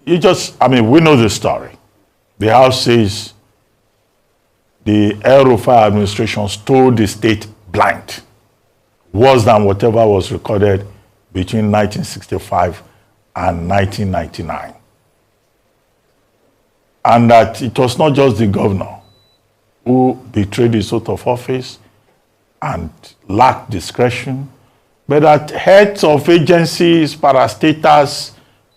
we know the story. The House says the El-Rufai administration stole the state blind, worse than whatever was recorded between 1965 and 1999. And that it was not just the governor who betrayed his oath of office and lacked discretion, but that heads of agencies, parastatals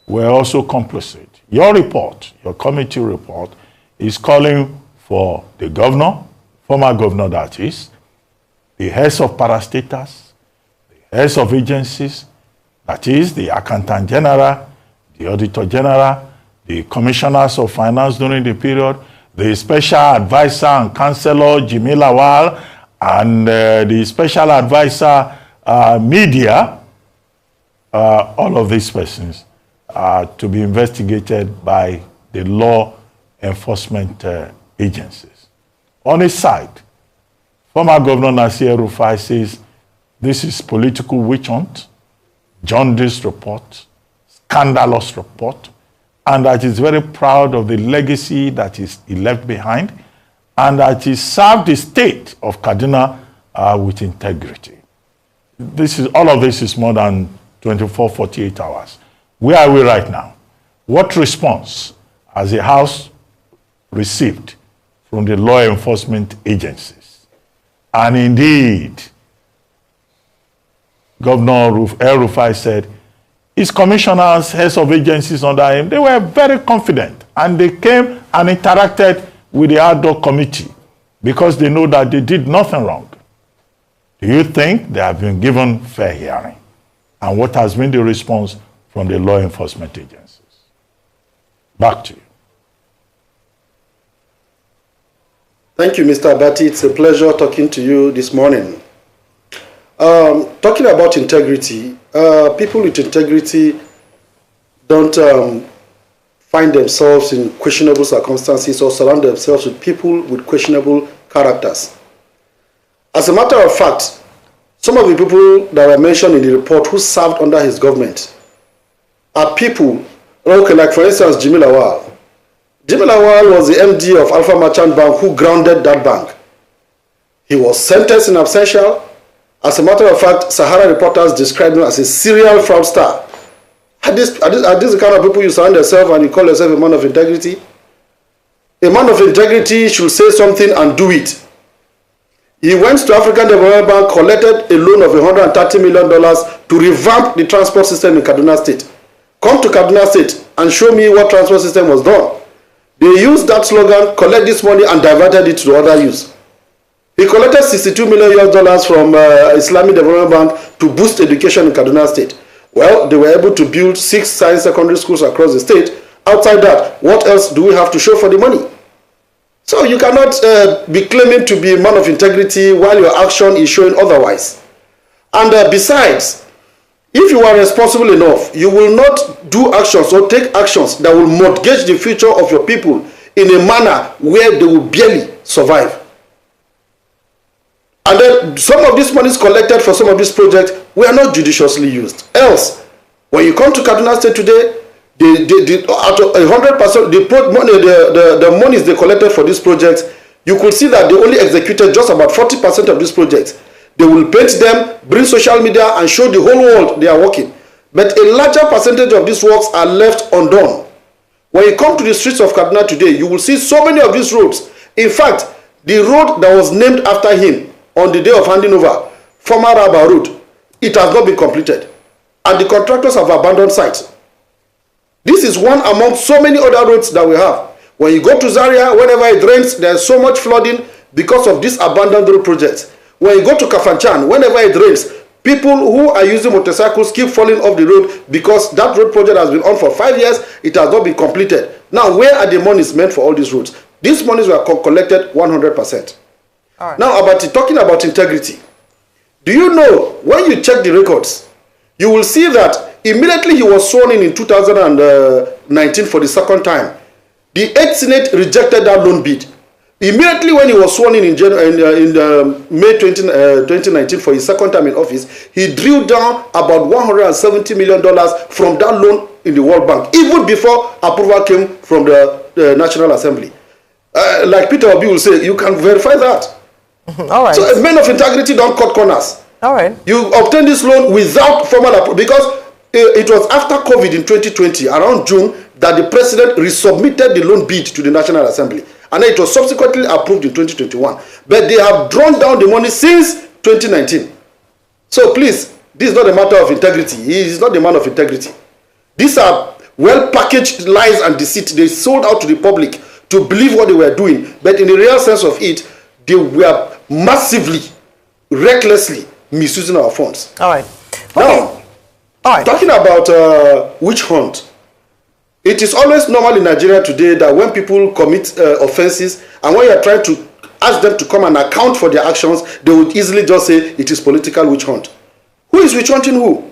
were also complicit. Your report, your committee report, is calling for the governor, former governor that is, the heads of parastatals, the heads of agencies, that is, the accountant general, the auditor general, the commissioners of finance during the period, the special advisor and counselor, Jimmy Lawal, and the special advisor, media, all of these persons are to be investigated by the law enforcement agencies. On his side, former Governor Nasir El-Rufai says this is political witch hunt, jaundice report, scandalous report, and that he's very proud of the legacy that he left behind, and that he served the state of Kaduna with integrity. All of this is more than 24, 48 hours. Where are we right now? What response has the House received from the law enforcement agencies? And indeed, Governor El-Rufai said his commissioners, heads of agencies under him, they were very confident, and they came and interacted with the ad hoc committee because they know that they did nothing wrong. Do you think they have been given fair hearing? And what has been the response from the law enforcement agencies? Back to you. Thank you, Mr. Abati. It's a pleasure talking to you this morning. Talking about integrity, people with integrity don't find themselves in questionable circumstances or surround themselves with people with questionable characters. As a matter of fact, some of the people that were mentioned in the report who served under his government are people, okay, like for instance, Jimmy Lawal. Jimmy Lawal was the MD of Alpha Merchant Bank who grounded that bank. He was sentenced in absentia. As a matter of fact, Sahara reporters described him as a serial fraudster. Are these the kind of people you surround yourself and you call yourself a man of integrity? A man of integrity should say something and do it. He went to African Development Bank, collected a loan of $130 million to revamp the transport system in Kaduna State. Come to Kaduna State and show me what transport system was done. They used that slogan, collect this money, and diverted it to other use. He collected $62 million from Islamic Development Bank to boost education in Kaduna State. Well, they were able to build 6 science secondary schools across the state. Outside that, what else do we have to show for the money? So you cannot be claiming to be a man of integrity while your action is showing otherwise. And besides, if you are responsible enough, you will not do actions or take actions that will mortgage the future of your people in a manner where they will barely survive. And then some of these monies collected for some of these projects were not judiciously used. Else, when you come to Kaduna State today, out of 100%, the monies they collected for these projects, you could see that they only executed just about 40% of these projects. They will paint them, bring social media, and show the whole world they are working. But a larger percentage of these works are left undone. When you come to the streets of Kaduna today, you will see so many of these roads. In fact, the road that was named after him on the day of handing over, former Marah Road, it has not been completed. And the contractors have abandoned sites. This is one among so many other roads that we have. When you go to Zaria, whenever it rains, there's so much flooding because of these abandoned road projects. When you go to Kafanchan, whenever it rains, people who are using motorcycles keep falling off the road because that road project has been on for 5 years, it has not been completed. Now, where are the monies meant for all these roads? These monies were collected 100%. All right. Now, talking about integrity, do you know, when you check the records, you will see that immediately he was sworn in 2019 for the second time, the 8th Senate rejected that loan bid. Immediately when he was sworn in May 2019 for his second time in office, he drew down about $170 million from that loan in the World Bank, even before approval came from the National Assembly. Like Peter Obi will say, you can verify that. All right. So men of integrity don't cut corners. All right. You obtain this loan without formal approval, because it was after COVID in 2020, around June, that the president resubmitted the loan bid to the National Assembly. And then it was subsequently approved in 2021. But they have drawn down the money since 2019. So please, this is not a matter of integrity. He is not the man of integrity. These are well-packaged lies and deceit. They sold out to the public to believe what they were doing. But in the real sense of it, they were massively, recklessly misusing our funds. All right. Okay. Now, talking about witch hunt, it is always normal in Nigeria today that when people commit offenses, and when you are trying to ask them to come and account for their actions, they would easily just say it is political witch hunt. Who is witch hunting who?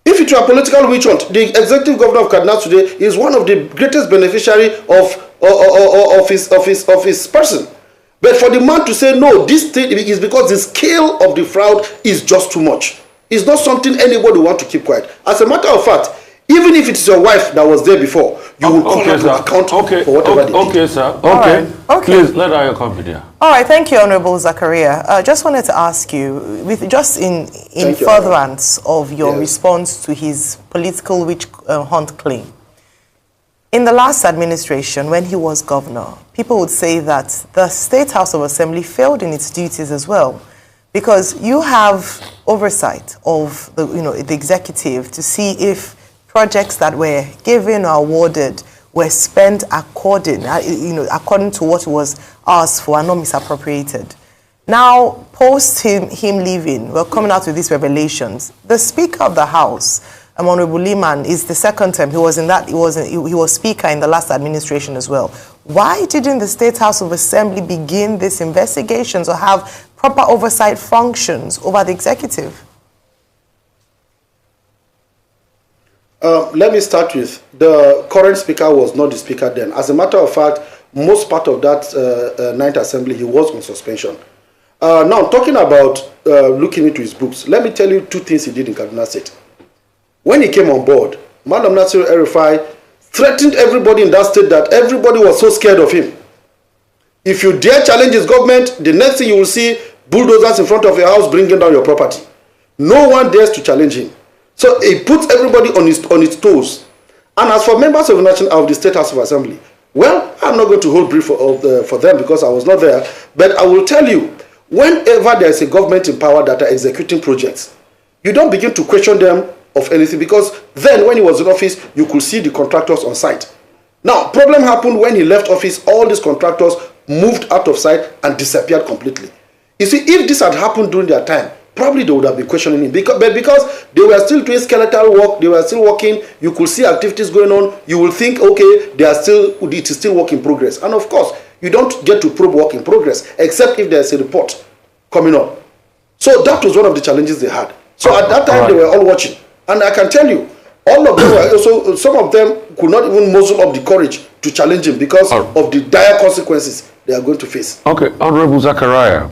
If it were a political witch hunt, the executive governor of Kaduna today is one of the greatest beneficiary of his person. But for the man to say no, this thing is because the scale of the fraud is just too much. It's not something anybody want to keep quiet. As a matter of fact, even if it is your wife that was there before, you will call her to account for whatever they did. Okay, sir. Okay. Please, let her come with you. All right, thank you, Honorable Zachariah. Just wanted to ask you, with just in furtherance of your response to his political witch hunt claim, in the last administration, when he was governor, people would say that the State House of Assembly failed in its duties as well, because you have oversight of the executive to see if projects that were given or awarded were spent according to what was asked for and not misappropriated. Now, post him leaving, we're coming out with these revelations. The Speaker of the House, Honorable Liman, is the second term. He was Speaker in the last administration as well. Why didn't the State House of Assembly begin these investigations or have proper oversight functions over the executive? Let me start with the current speaker was not the speaker then. As a matter of fact, most part of that ninth assembly, he was on suspension. Now, talking about looking into his books, let me tell you two things he did in Kaduna State. When he came on board, Madam Nasir El-Rufai threatened everybody in that state that everybody was so scared of him. If you dare challenge his government, the next thing you will see, bulldozers in front of your house bringing down your property. No one dares to challenge him. So he puts everybody on its toes. And as for members of the State House of Assembly, well, I'm not going to hold brief for them because I was not there. But I will tell you, whenever there is a government in power that are executing projects, you don't begin to question them of anything, because then when he was in office, you could see the contractors on site. Now, problem happened when he left office, all these contractors moved out of sight and disappeared completely. You see, if this had happened during their time, probably they would have been questioning him. But because they were still doing skeletal work, they were still working, you could see activities going on, you will think, okay, it is still work in progress. And of course, you don't get to probe work in progress, except if there's a report coming up. So that was one of the challenges they had. So at that time, they were all watching. And I can tell you, all of them were also, some of them could not even muzzle up the courage to challenge him because of the dire consequences they are going to face. Okay, Honorable Zachariah.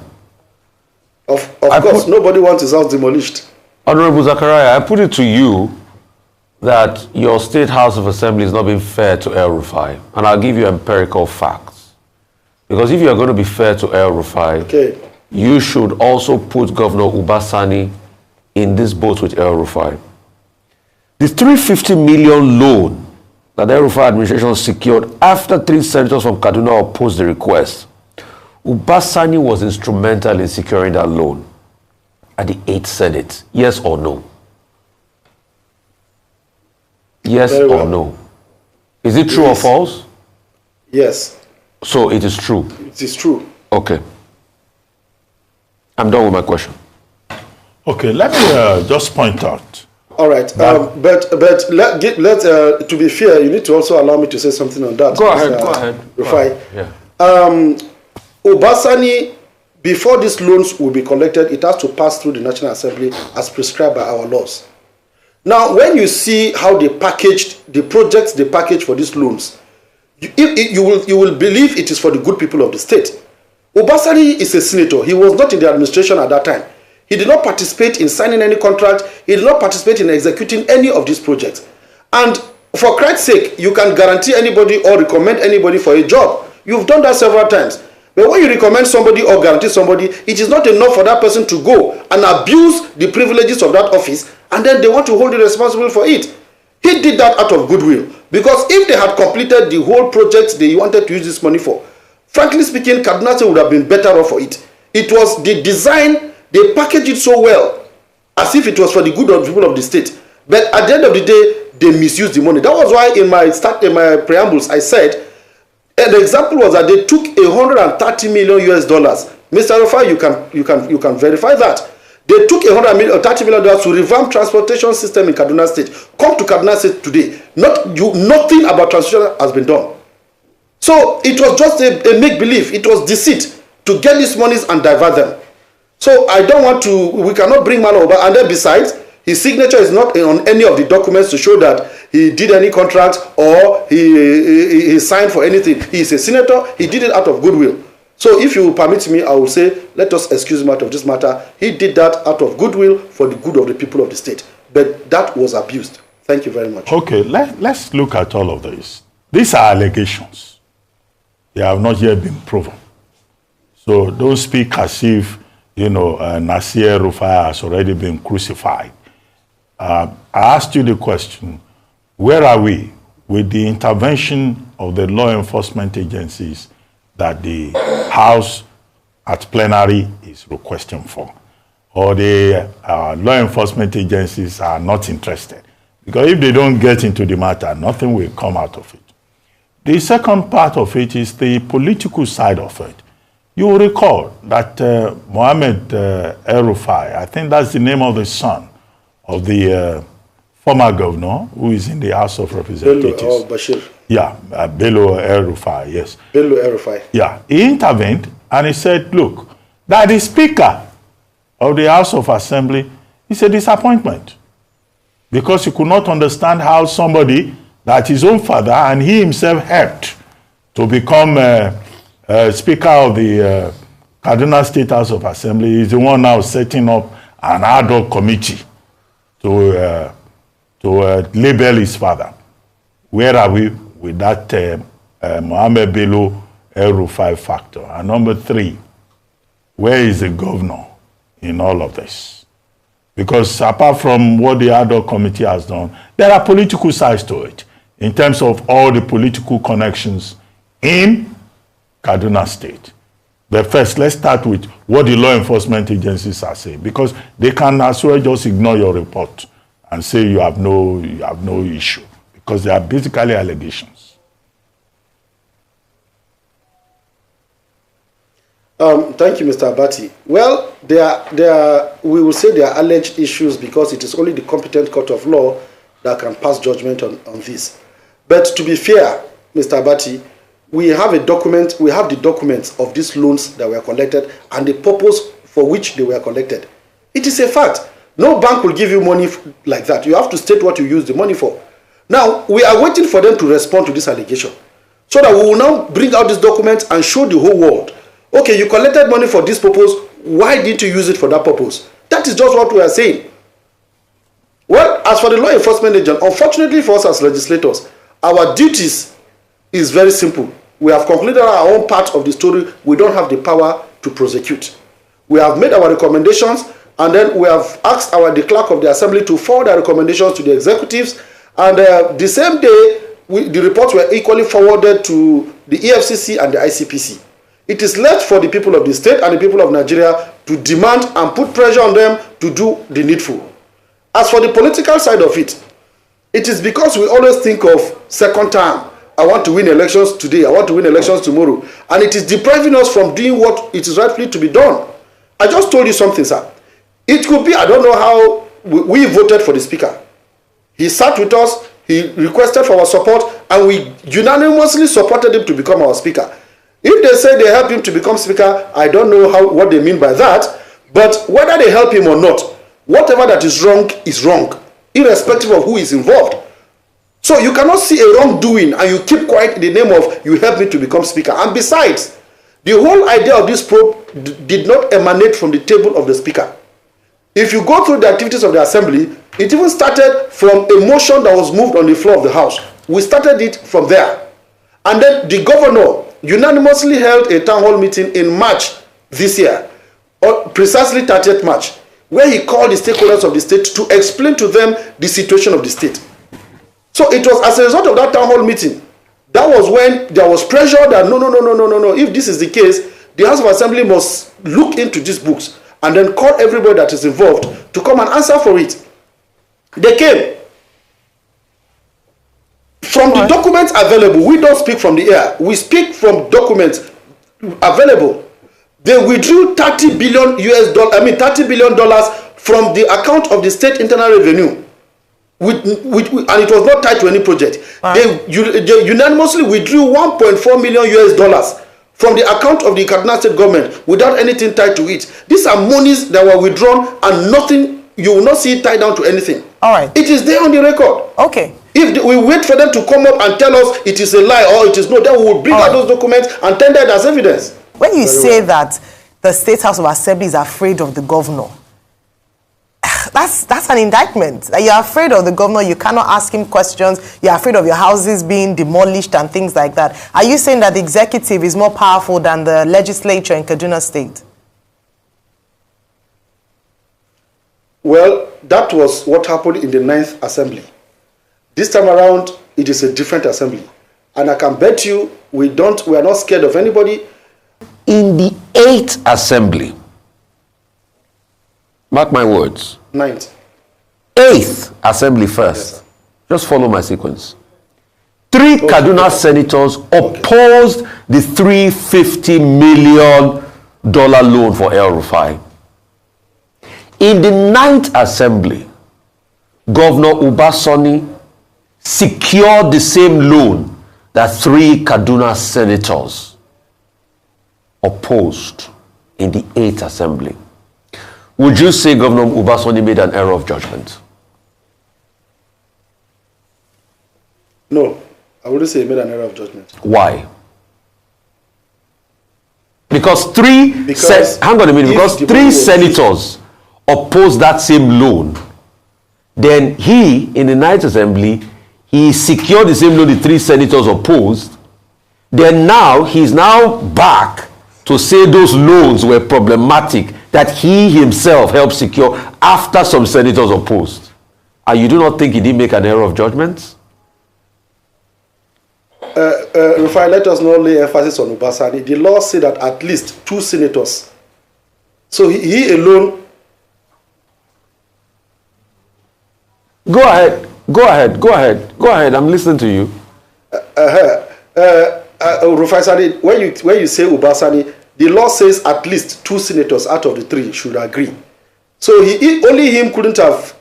Of course, nobody wants his house demolished. Honorable Zachariah, I put it to you that your State House of Assembly is not being fair to El-Rufai. And I'll give you empirical facts. Because if you are going to be fair to El-Rufai, you should also put Governor Uba Sani in this boat with El-Rufai. The 350 million loan that the El-Rufai administration secured after 3 senators from Kaduna opposed the request, Uba Sani was instrumental in securing that loan at the 8th Senate. Yes or no? Yes or no? Is it true or false? Yes. So it is true? It is true. Okay. I'm done with my question. Okay, let me just point out. All right, but to be fair, you need to also allow me to say something on that. Go ahead. Rufai. Yeah. Uba Sani, before these loans will be collected, it has to pass through the National Assembly as prescribed by our laws. Now, when you see how they packaged the projects they packaged for these loans, you will believe it is for the good people of the state. Uba Sani is a senator. He was not in the administration at that time. He did not participate in signing any contract. He did not participate in executing any of these projects. And for Christ's sake, you can guarantee anybody or recommend anybody for a job. You've done that several times. But when you recommend somebody or guarantee somebody, it is not enough for that person to go and abuse the privileges of that office, and then they want to hold you responsible for it. He did that out of goodwill, because if they had completed the whole project they wanted to use this money for, frankly speaking, Kaduna State would have been better off for it. It was the design, they packaged it so well, as if it was for the good of the people of the state. But at the end of the day, they misused the money. That was why in my preambles, I said, the example was that they took $130 million US. Mr. El-Rufai, you can verify that. They took $30 million to revamp transportation system in Kaduna State. Come to Kaduna State today. Nothing about transportation has been done. So it was just a make-believe. It was deceit to get these monies and divert them. So I don't want to, we cannot bring Marah over. And then besides, his signature is not on any of the documents to show that he did any contract or he signed for anything. He is a senator. He did it out of goodwill. So if you permit me, I will say, let us excuse him out of this matter. He did that out of goodwill for the good of the people of the state. But that was abused. Thank you very much. Okay, let's look at all of this. These are allegations. They have not yet been proven. So don't speak as if, Nasir El-Rufai has already been crucified. I asked you the question, where are we with the intervention of the law enforcement agencies that the House at plenary is requesting for? Or the law enforcement agencies are not interested? Because if they don't get into the matter, nothing will come out of it. The second part of it is the political side of it. You will recall that Mohammed El-Rufai, I think that's the name of the son of the former governor who is in the House of Representatives. Bello Bashir. Yeah, Bello El-Rufai, yes. Bello El-Rufai. Yeah, he intervened and he said, look, that the Speaker of the House of Assembly is a disappointment, because he could not understand how somebody that his own father and he himself helped to become Speaker of the Kaduna State House of Assembly is the one now setting up an ad hoc committee to label his father. Where are we with that Mohammed Bello El-Rufai factor? And number three, where is the governor in all of this? Because apart from what the ad hoc committee has done, there are political sides to it in terms of all the political connections in Kaduna State. But first, let's start with what the law enforcement agencies are saying, because they can as well just ignore your report and say you have no issue, because they are basically allegations. Thank you, Mr. Abati. Well, we will say they are alleged issues because it is only the competent court of law that can pass judgment on this. But to be fair, Mr. Abati, we have a document, we have the documents of these loans that were collected and the purpose for which they were collected. It is a fact. No bank will give you money like that. You have to state what you use the money for. Now, we are waiting for them to respond to this allegation, so that we will now bring out this document and show the whole world, okay, you collected money for this purpose, why didn't you use it for that purpose? That is just what we are saying. Well, as for the law enforcement agent, unfortunately for us as legislators, our duties is very simple. We have concluded our own part of the story. We don't have the power to prosecute. We have made our recommendations, and then we have asked the clerk of the assembly to forward our recommendations to the executives, and the same day, the reports were equally forwarded to the EFCC and the ICPC. It is left for the people of the state and the people of Nigeria to demand and put pressure on them to do the needful. As for the political side of it, it is because we always think of second term. I want to win elections today, I want to win elections tomorrow. And it is depriving us from doing what it is rightfully to be done. I just told you something, sir. It could be, I don't know how, we voted for the speaker. He sat with us, he requested for our support, and we unanimously supported him to become our speaker. If they say they help him to become speaker, I don't know what they mean by that. But whether they help him or not, whatever that is wrong, irrespective of who is involved. So you cannot see a wrongdoing and you keep quiet in the name of you helped me to become speaker. And besides, the whole idea of this probe did not emanate from the table of the speaker. If you go through the activities of the assembly, It even started from a motion that was moved on the floor of the House. We started it from there. And then the governor unanimously held a town hall meeting in March this year, or precisely 30th March, where he called the stakeholders of the state to explain to them the situation of the state. So it was as a result of that town hall meeting, that was when there was pressure that no, if this is the case, the House of Assembly must look into these books and then call everybody that is involved to come and answer for it. They came. From the documents available, we don't speak from the air. We speak from documents available. They withdrew $30 billion from the account of the state internal revenue, and it was not tied to any project. They unanimously withdrew $1.4 million from the account of the Kaduna state government without anything tied to it. These are monies that were withdrawn and nothing. You will not see it tied down to anything. All right. It is there on the record. Okay. If we wait for them to come up and tell us it is a lie or it is not, then we will bring out those documents and tender it as evidence. When you say that the State House of Assembly is afraid of the governor, that's an indictment. You're afraid of the governor, you cannot ask him questions, you're afraid of your houses being demolished and things like that. Are you saying that the executive is more powerful than the legislature in Kaduna State? Well, that was what happened in the 9th Assembly. This time around, it is a different assembly. And I can bet you we are not scared of anybody. In the 8th Assembly, mark my words. 9th. 8th Assembly first. Yes, just follow my sequence. 3 Kaduna senators opposed the $350 million loan for El-Rufai. In the 9th Assembly, Governor Uba Sani secured the same loan that 3 Kaduna senators opposed in the 8th Assembly. Would you say Governor Uba Sani made an error of judgment? No, I wouldn't say he made an error of judgment. Why? Because three senators opposed that same loan. Then he, in the 9th Assembly, he secured the same loan the 3 senators opposed. Then now, he's now back to say those loans were problematic that he himself helped secure after some senators opposed. And you do not think he did make an error of judgment? Rufai, let us not lay emphasis on Uba Sani. The law said that at least 2 senators. So he alone. Go ahead. I'm listening to you. Rufai Sani, when you say Uba Sani, the law says at least 2 senators out of the 3 should agree. So only him couldn't have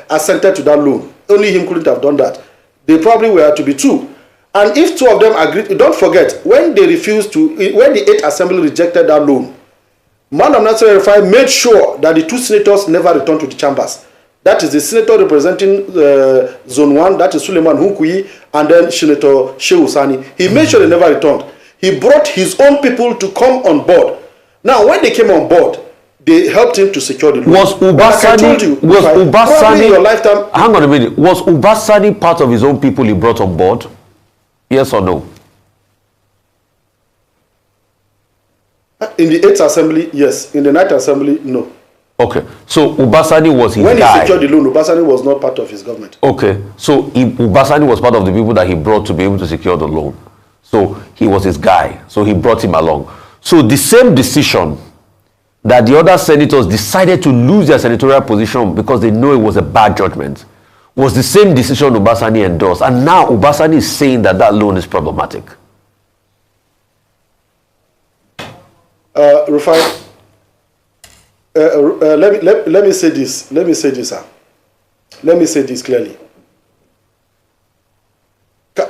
assented to that loan. Only him couldn't have done that. They probably were to be 2. And if 2 of them agreed, don't forget, when they refused to, when the 8th Assembly rejected that loan, Madam Nasir El-Rufai made sure that the 2 senators never returned to the chambers. That is the senator representing Zone 1, that is Suleiman Hunkuyi, and then Senator Shehu Sani. He made sure they never returned. He brought his own people to come on board. Now, when they came on board, they helped him to secure the loan. Was Uba Sani, in your lifetime, hang on a minute, was Uba Sani part of his own people he brought on board? Yes or no? In the 8th Assembly, yes. In the 9th Assembly, no. Okay, so Uba Sani was his guy. When he secured the loan, Uba Sani was not part of his government. Okay, so Uba Sani was part of the people that he brought to be able to secure the loan. So he was his guy, so he brought him along. So the same decision that the other senators decided to lose their senatorial position because they know it was a bad judgment was the same decision Uba Sani endorsed. And now Uba Sani is saying that that loan is problematic. Rufai, let me say this. Let me say this, sir. Let me say this clearly.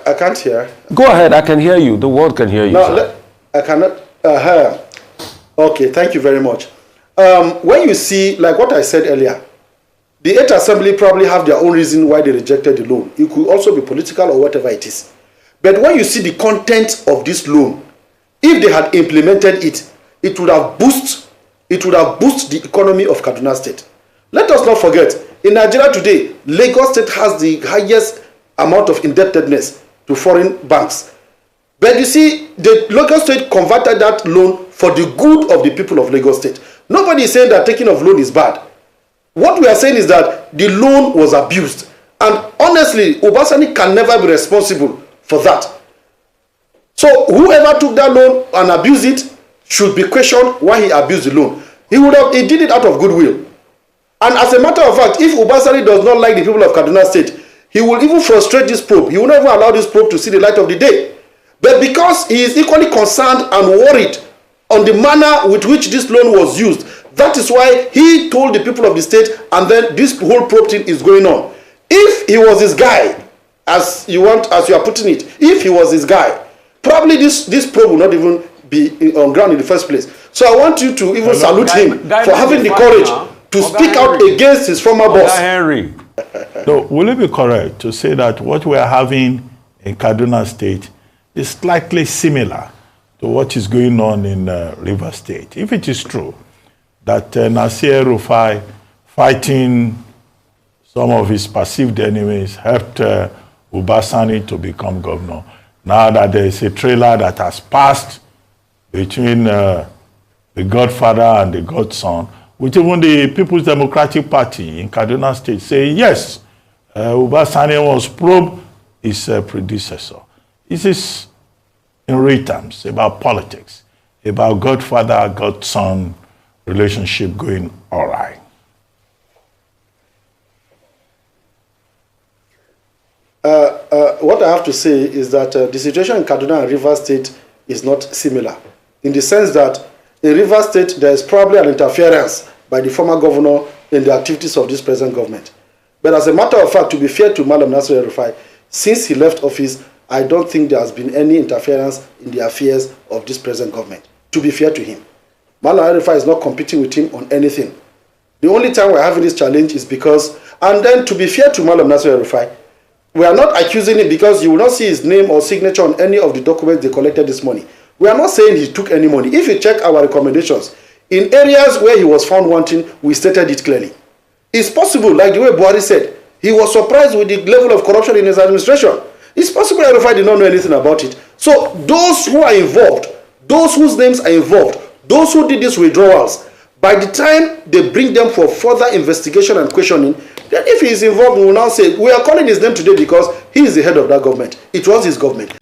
I can't hear. Go ahead. I can hear you. The world can hear you. No, I cannot. Okay. Thank you very much. When you see, like what I said earlier, the 8th Assembly probably have their own reason why they rejected the loan. It could also be political or whatever it is. But when you see the content of this loan, if they had implemented it, it would have boosted the economy of Kaduna State. Let us not forget, In Nigeria today, Lagos State has the highest amount of indebtedness to foreign banks. But you see, the Lagos State converted that loan for the good of the people of Lagos State. Nobody is saying that taking of loan is bad. What we are saying is that the loan was abused. And honestly, Uba Sani can never be responsible for that. So whoever took that loan and abused it should be questioned why he abused the loan. He did it out of goodwill. And as a matter of fact, if Uba Sani does not like the people of Kaduna State, he will even frustrate this probe. He will not even allow this probe to see the light of the day. But because he is equally concerned and worried on the manner with which this loan was used, that is why he told the people of the state, and then this whole probe thing is going on. If he was this guy, as you are putting it, if he was this guy, probably this probe will not even be on ground in the first place. So I want you to even salute him for having the courage to speak out against his former boss. Henry. So will it be correct to say that what we are having in Kaduna State is slightly similar to what is going on in River State? If it is true that El-Rufai fighting some of his perceived enemies helped Uba Sani to become governor, now that there is a trailer that has passed between the godfather and the godson, which even the People's Democratic Party in Kaduna State say, yes, Uba Sani was probed his predecessor. This is, in real terms, about politics, about godfather-godson relationship going all right. What I have to say is that the situation in Kaduna and River State is not similar, in the sense that in River State there is probably an interference by the former governor in the activities of this present government. But as a matter of fact, to be fair to Malam Nasir El-Rufai, since he left office, I don't think there has been any interference in the affairs of this present government, to be fair to him. Malam El-Rufai is not competing with him on anything. The only time we're having this challenge is because, and then to be fair to Malam Nasir El-Rufai, we are not accusing him because you will not see his name or signature on any of the documents they collected this morning. We are not saying he took any money. If you check our recommendations, in areas where he was found wanting, we stated it clearly. It's possible, like the way Buhari said, he was surprised with the level of corruption in his administration. It's possible El-Rufai did not know anything about it. So those who are involved, those whose names are involved, those who did these withdrawals, by the time they bring them for further investigation and questioning, then if he is involved, we will now say, we are calling his name today because he is the head of that government. It was his government.